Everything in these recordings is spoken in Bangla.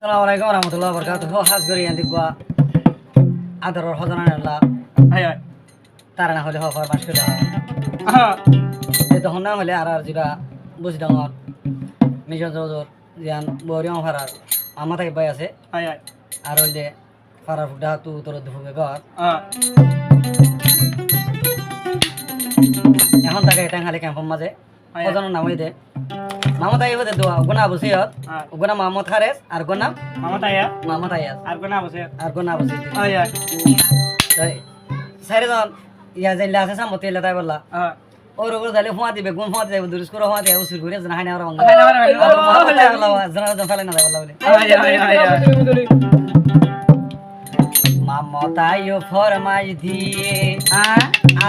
Assalamualaikum warahmatullahi wabarakatuh. Has gori anti gua adar hojana nalla. Ay ay. Tara na hole ho far bash kula. Aha. Eto honna hole arar jiba buj dangor. Mijo jojor jan borion farar. Amata ke bay ase. Ay ay. Ar hole farar fuda tu toro dufe gor. এখন তাকে এটা খালি ক্যাম্পের মাঝে ওজনের নাম হইতে মামা তাই হতে দোয়া গুনা বসিয়ত গুনা মাহমুদ খারেজ আর গুনা Mama taya. মামা তাইয়াস Ar ko na bose. আর গুনা বসি Ay ay. সাইরে জন ইয়া যাইলে আছে সামতে এলা তাই বললা Ah. ওর ওর দালে ফুয়া দিবে গুন ফুয়া দিবে দুরুস করে ফুয়া দিবে উসুর করে জানা হাইনা আর অঙ্গ Ay na ay. মামা তাই বললা জানা জন ফেলে না তাই বললা বলে Ay ay ay ay. মামতায়ও ফরমাই দিয়ে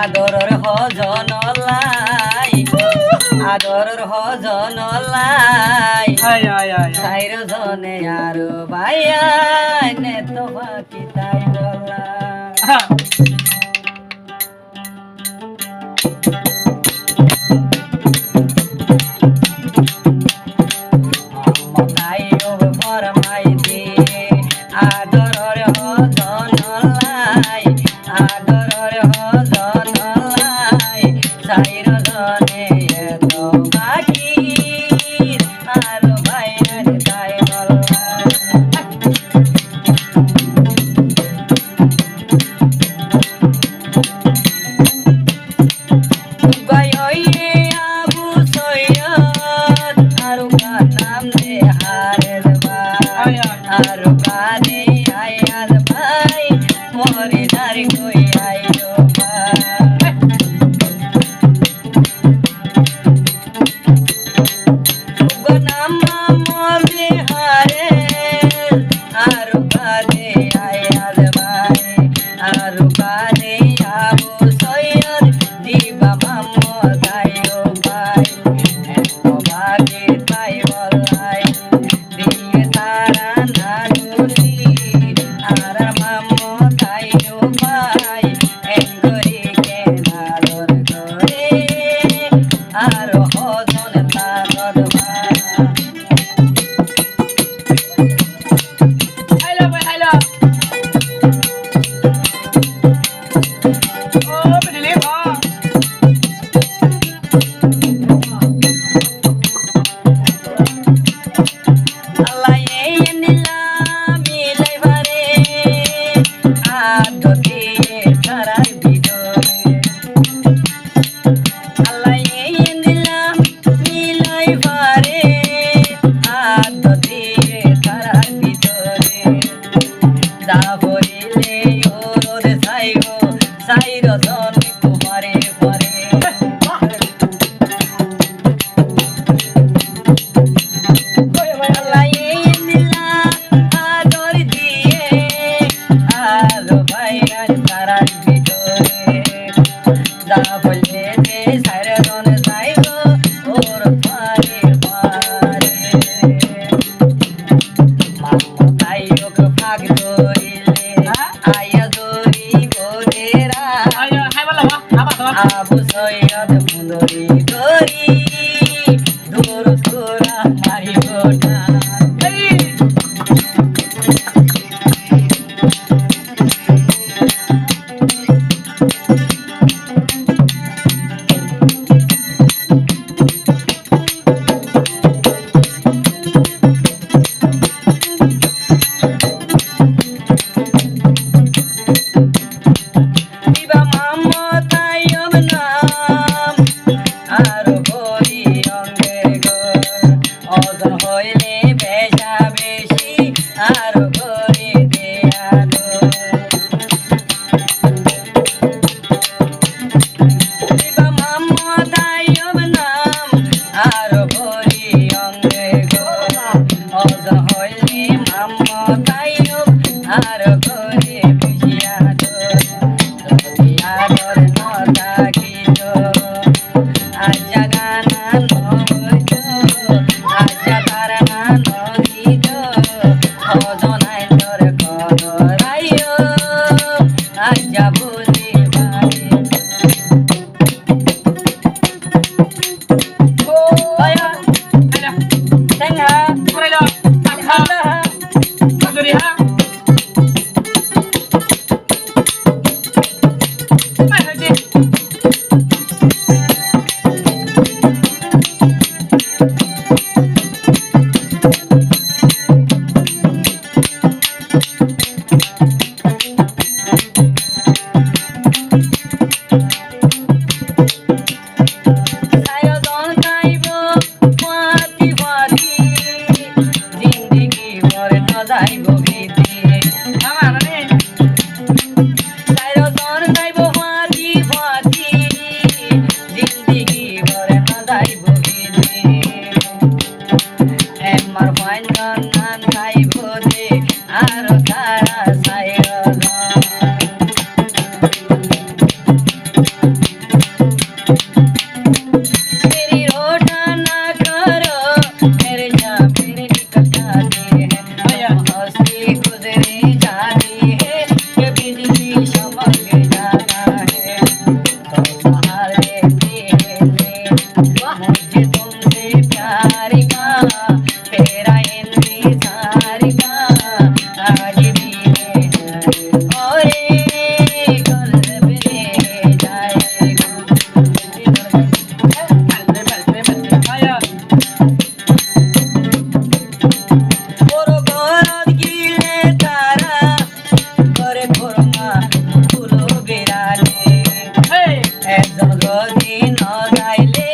আদরের হজনলাই আদরের হজনলাই Ay ay ay. সাইর জনে আর ভাইয়া নে তো বাকি তাই বলা Ah. মামতায়ও ফরমাই দিয়ে আদরের হজনলাই আদরের হজনলাই সাইর জনে তো বাকি আর ভাইয়া তাই বলা গয়য়ে আবু সৈয়দ আরো নাম দে হারের ভাই আরো কানে আয়াল ভাই মোরে দারি কই আইলো ভাই গনাম মোরে হারে আরো কানে আয়াল ভাই আরো কানে আবু সৈয়দ দিবা মোহাম্মদ আইলো ভাই এত ভাগে তাই বলাই দিয়ে তারা না গুলি আর মোহাম্মদ আইলো ভাই এঙ্গরি কে নালর করে আর হজন লাগদ ভাই Hello boy hello. Oh bedile ba. আল্লাহ এই নিলামি লাইবারে আদতে তারার ভিতরে আল্লাহ এই নিলাম মিলাইবারে আদতে তারার ভিতরে দা বইলে ওর সাইগো সাইর জন কুমারে পরে আল্লাহ এই নিলা আদর দিয়ে আর ভাইয়া তারার ভিতরে যা বলে দে সাইরে জন যাইগো ওর পারে পারে মামতাই লোক ভাগ ধরিলে আয়া ধরি বোদেরা Ay ay hay bala ba. Aba to. Abu Syed মুদরি ধরি দূর সুরা মারি গোটা Ay. দিবা মামতায়ব নাম আর বলি অঙ্গে গো ওজন হইলে বেশা বেশি আর বলি দেয়া গো দিবা মামতায়ব নাম আর বলি অঙ্গে গো ওজন হইলে মামতায়ব আর বলি বেশিয়া গো আদর নদাকিত আজা গানা নবত আজা তারা নগীত হজনাই তোর কদরাইও আজা বুঝি ভাই Oh. আয়া Hello. তেঙ্গা Hello. আল্লাহ মরে ন যাইব ভীতি মামা নানি চাইরো জন যাইব ফাঁতি ফাঁতি জিন্দিগি মরে ন যাইব ভীতি এমার ফাইন গান নান খাইব দে আর তারা চাইরো मेरी रोटा ना करो मेरे जहाँ मेरे निकल जाते हैं हंसती गुजरी जाती है ये बिजली चमक जाता है तो सहारे तेरे मुझे तुमसे प्यार का तेरा इंतजार का आज भी है और ये कल्ब ले जाएगा বড় গরদ গিলে তারা করে করমা ফুলো বেড়ালে একজন যদি ন যাইলে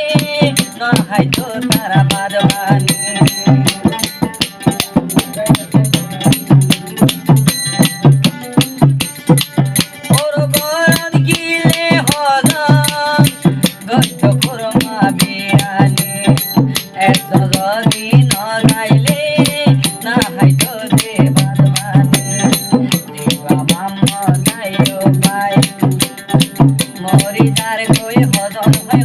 ন হয়তো তারা বাদবানি বড় গরদ গিলে হজম গদ্য করমা বেড়ালে একজন যদি ন যাইলে না হয়তো যে বাদবানি দেবা মাম্মা তাইও পাই মরি যার কই হজম হয়